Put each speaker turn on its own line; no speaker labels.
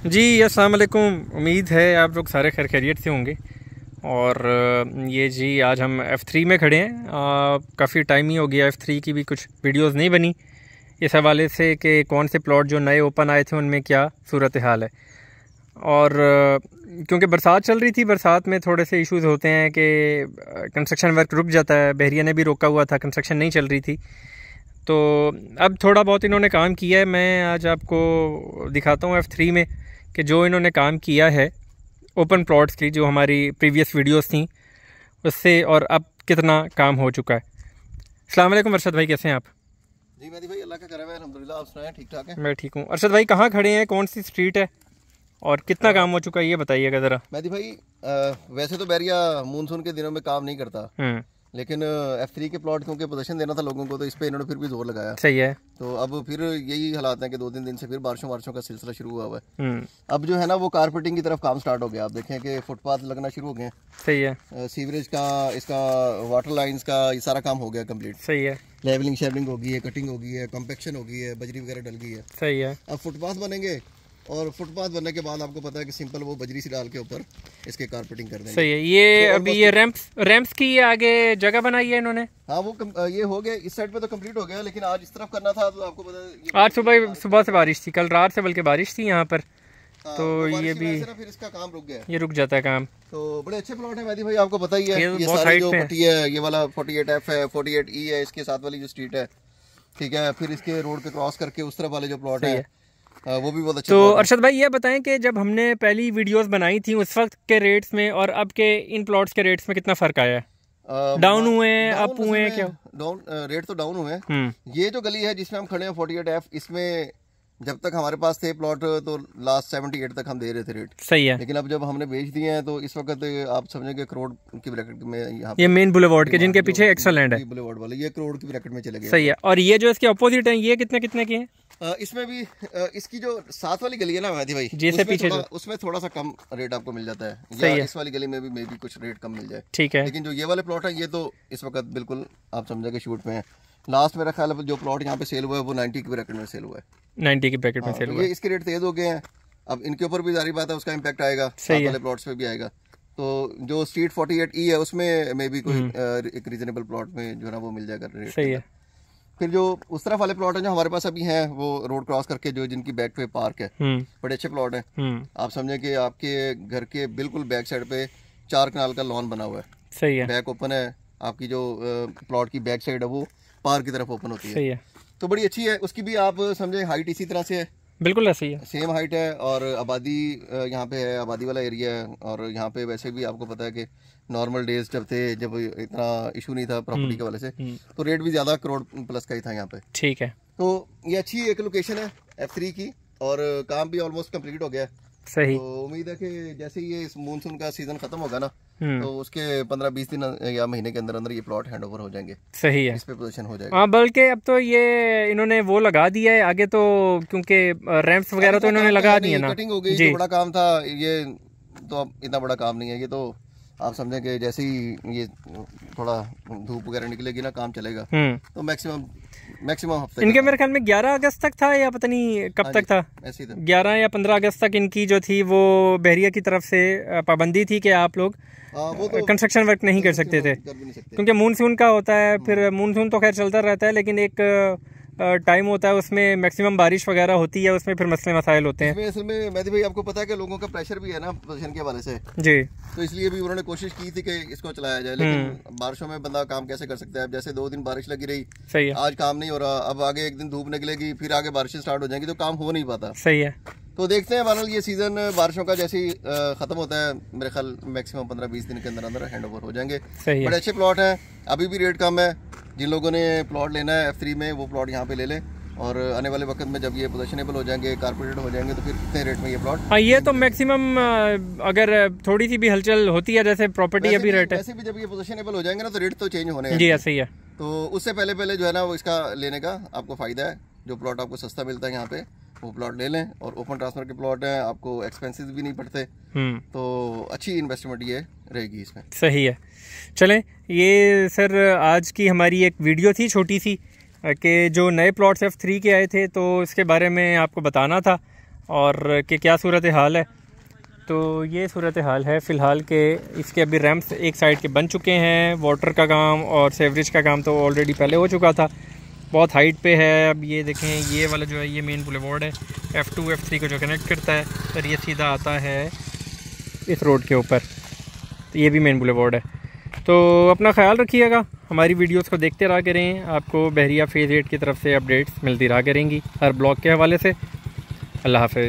जी अस्सलाम वालेकुम। उम्मीद है आप लोग सारे खैर खैरियत से होंगे। और ये जी आज हम F3 में खड़े हैं। काफ़ी टाइम ही हो गया, F3 की भी कुछ वीडियोस नहीं बनी इस हवाले से कि कौन से प्लॉट जो नए ओपन आए थे उनमें क्या सूरत हाल है। और क्योंकि बरसात चल रही थी, बरसात में थोड़े से इश्यूज़ होते हैं कि कंस्ट्रक्शन वर्क रुक जाता है। बहरिया ने भी रोका हुआ था, कंस्ट्रक्शन नहीं चल रही थी, तो अब थोड़ा बहुत इन्होंने काम किया है। मैं आज आपको दिखाता हूँ F3 में कि जो इन्होंने काम किया है ओपन प्लॉट्स की, जो हमारी प्रीवियस वीडियोस थी उससे, और अब कितना काम हो चुका है। अस्सलाम वालेकुम अरशद भाई, कैसे हैं आप?
जी मेहदी भाई, अल्लाह का करम है, अल्हम्दुलिल्लाह। आप सुनाएं, ठीक ठाक है?
मैं ठीक हूँ। अरशद भाई कहाँ खड़े हैं, कौन सी स्ट्रीट है और कितना काम हो चुका है, ये बताइएगा ज़रा।
मेहदी भाई, वैसे तो बैरिया मानसून के दिनों में काम नहीं करता, लेकिन F3 के प्लॉट क्योंकि पोजीशन देना था लोगों को, तो इस पे इन्होंने फिर भी जोर लगाया।
सही है।
तो अब फिर यही हालात है कि 2-3 दिन से फिर बारिशों का सिलसिला शुरू हुआ है। अब जो है ना वो कारपेटिंग की तरफ काम स्टार्ट हो गया। आप देखें कि फुटपाथ लगना शुरू हो गए।
सही है।
सीवरेज का, इसका वाटर लाइन्स का ये सारा काम हो गया कंप्लीट।
सही है।
लेवलिंग शेवलिंग हो गई है, कटिंग हो गई है, कॉम्पेक्शन हो गई है, बजरी वगैरह डल गई है।
सही है।
अब फुटपाथ बनेंगे और फुटपाथ बनने के बाद आपको पता है कि सिंपल वो बजरी से डाल के ऊपर इसके कारपेटिंग कर देंगे।
सही है। ये तो अभी ये रैम्प्स की आगे जगह बनाई है इन्होंने।
हाँ वो ये हो गया, इस साइड पे तो कंप्लीट हो गया, लेकिन आज इस तरफ करना था। तो आपको पता है
आज सुबह से बारिश थी, कल रात से बल्कि बारिश थी यहाँ पर। तो ये भी
फिर इसका काम रुक गया,
ये रुक जाता है काम।
तो बड़े अच्छे प्लॉट है मेहदी भाई, आपको पता ही है।
ये
सारी जो पट्टी है, ये वाला 48F है, 48E है, इसके साथ वाली जो स्ट्रीट है, ठीक है। फिर इसके रोड पे क्रॉस करके उस तरफ वाले जो प्लॉट है वो भी बहुत अच्छे।
तो अरशद भाई ये बताएं कि जब हमने पहली वीडियोस बनाई थी उस वक्त के रेट्स में और अब के इन प्लॉट्स के रेट्स में कितना फर्क आया है? डाउन हुए हैं, अप हुए हैं? क्या
डाउन रेट तो डाउन हुए हैं। ये जो गली है जिसमें हम खड़े हैं 48F, इसमें जब तक हमारे पास थे प्लॉट तो लास्ट 78 तक हम दे रहे थे रेट।
सही है।
लेकिन अब जब हमने बेच दिए हैं तो इस वक्त आप समझेंगे करोड़ की ब्रैकेट में, यहाँ
ये मेन बुलेवार्ड के जिनके पीछे एक्स्ट्रा लैंड है,
बुलेवार्ड वाले, ये करोड़ की ब्रैकेट में चले गए।
सही है। और ये जो इसके अपोजिट है, ये कितने कितने की है?
इसमें भी इसकी जो साथ वाली गली है ना मेहदी भाई,
जैसे पीछे
उसमें थोड़ा सा कम रेट आपको मिल जाता है। या इस वाली गली में भी मे बी कुछ रेट कम मिल जाए,
ठीक है।
लेकिन जो ये वाले प्लॉट है ये तो इस वक्त बिल्कुल आप समझे कि शूट में है। लास्ट मेरा ख्याल है जो प्लॉट यहाँ पे सेल हुआ है वो 90 की ब्रैकेट में सेल हुआ है।
90 की ब्रैकेट में सेल हुआ है।
ये इसके रेट तेज हो गए हैं, अब इनके ऊपर भी जारी बात है उसका इम्पैक्ट आएगा, साथ वाले प्लॉट्स पे भी आएगा। तो जो स्ट्रीट 48E है उसमें मे बी कोई एक रीजनेबल प्लॉट में जो है ना वो मिल जाएगा रेट।
सही है।
फिर जो उस तरफ वाले प्लॉट हैं जो हमारे पास अभी हैं, वो रोड क्रॉस करके जो जिनकी बैक पे पार्क है, बड़े अच्छे प्लॉट हैं। आप समझे कि आपके घर के बिल्कुल बैक साइड पे 4 कनाल का लॉन बना हुआ है।
सही है।
बैक ओपन है, आपकी जो प्लॉट की बैक साइड है वो पार्क की तरफ ओपन होती है।
सही है।
तो बड़ी अच्छी है। उसकी भी आप समझे हाइट इसी तरह से है,
बिल्कुल ऐसे ही है,
सेम हाइट है। और आबादी यहाँ पे है, आबादी वाला एरिया है। और यहाँ पे वैसे भी आपको पता है कि नॉर्मल डेज जब थे, जब इतना इशू नहीं था प्रॉपर्टी के वाले से, तो रेट भी ज़्यादा करोड़ प्लस का ही था यहाँ पे।
ठीक है।
तो ये अच्छी एक लोकेशन है F3 की, और काम भी ऑलमोस्ट कंप्लीट हो गया है।
सही।
तो उम्मीद है कि जैसे ही ये मानसून का सीजन खत्म होगा ना, तो उसके 15-20 दिन या महीने के अंदर अंदर ये प्लॉट हैंड ओवर हो जाएंगे।
सही है,
इस पे पोजीशन हो जाएगा।
हाँ, बल्कि अब तो ये इन्होंने वो लगा दिया है आगे, तो क्योंकि रैंप्स वगैरह तो इन्होंने लगा दिए ना।
कटिंग हो गई, जो बड़ा काम था ये तो अब इतना बड़ा काम नहीं है। ये तो आप समझें कि जैसे ही ये थोड़ा धूप वगैरह निकलेगी ना, काम चलेगा। तो मैक्सिमम हफ्ते,
इनके मेरे ख्याल में 11 अगस्त तक था या पता नहीं कब तक था,
ऐसे ही था।
11 या 15 अगस्त तक इनकी जो थी वो बहरिया की तरफ से पाबंदी थी कि आप लोग कंस्ट्रक्शन वर्क नहीं कर सकते थे, क्योंकि मानसून का होता है। फिर मानसून तो खैर चलता रहता है, लेकिन एक टाइम होता है उसमें मैक्सिमम बारिश वगैरह होती है, उसमें फिर मसले मसाइल होते हैं।
असल में मेहदी भाई आपको पता है कि लोगों का प्रेशर भी है ना पोजीशन के हवाले से
जी,
तो इसलिए भी उन्होंने कोशिश की थी कि इसको चलाया जाए। लेकिन बारिशों में बंदा काम कैसे कर सकता है? अब जैसे 2 दिन बारिश लगी रही,
सही है,
आज काम नहीं हो रहा, अब आगे एक दिन धूप निकलेगी, फिर आगे बारिशें स्टार्ट हो जाएंगी, तो काम हो नहीं पाता।
सही है।
तो देखते हैं बहरहाल ये सीजन बारिशों का जैसे ही खत्म होता है, मेरे ख्याल मैक्सिमम 15-20 दिन के अंदर अंदर हैंड ओवर हो जाएंगे। बड़े अच्छे प्लॉट हैं, अभी भी रेट कम है। जिन लोगों ने प्लॉट लेना है F3 में, वो प्लॉट यहाँ पे ले लें, और आने वाले वक्त में जब ये पोजीशनेबल हो जाएंगे, कारपोरेटेड हो जाएंगे, तो फिर कितने रेट में ये प्लॉट।
हाँ, ये तो मैक्सिमम अगर थोड़ी सी भी हलचल होती है, जैसे प्रॉपर्टी अभी रेट है,
वैसे भी जब ये पोजीशनेबल हो जाएंगे ना तो रेट तो चेंज होने हैं।
जी ऐसे ही है।
तो उससे पहले जो है ना वो इसका लेने का आपको फायदा है। जो प्लॉट आपको सस्ता मिलता है यहाँ पे, वो प्लॉट ले लें। और ओपन ट्रांसफर के प्लॉट हैं, आपको एक्सपेंसेस भी नहीं पड़ते, तो अच्छी इन्वेस्टमेंट ये रहेगी इसमें।
सही है। चलें, ये सर आज की हमारी एक वीडियो थी छोटी सी, कि जो नए प्लॉट्स F3 के आए थे तो इसके बारे में आपको बताना था। और कि क्या सूरत हाल है। तो ये सूरत हाल है फ़िलहाल के इसके अभी रैम्प्स एक साइड के बन चुके हैं। वाटर का काम और सेवरेज का काम तो ऑलरेडी पहले हो चुका था, बहुत हाइट पे है। अब ये देखें, ये वाला जो है ये मेन बुलेवार्ड है F2 F3 को जो कनेक्ट करता है, और ये सीधा आता है इस रोड के ऊपर, तो ये भी मेन बुलेवार्ड है। तो अपना ख्याल रखिएगा, हमारी वीडियोस को देखते रहा करें, आपको बहरिया फेज़ 8 की तरफ से अपडेट्स मिलती रहा करेंगी हर ब्लॉग के हवाले से। अल्लाह हाफ़िज़।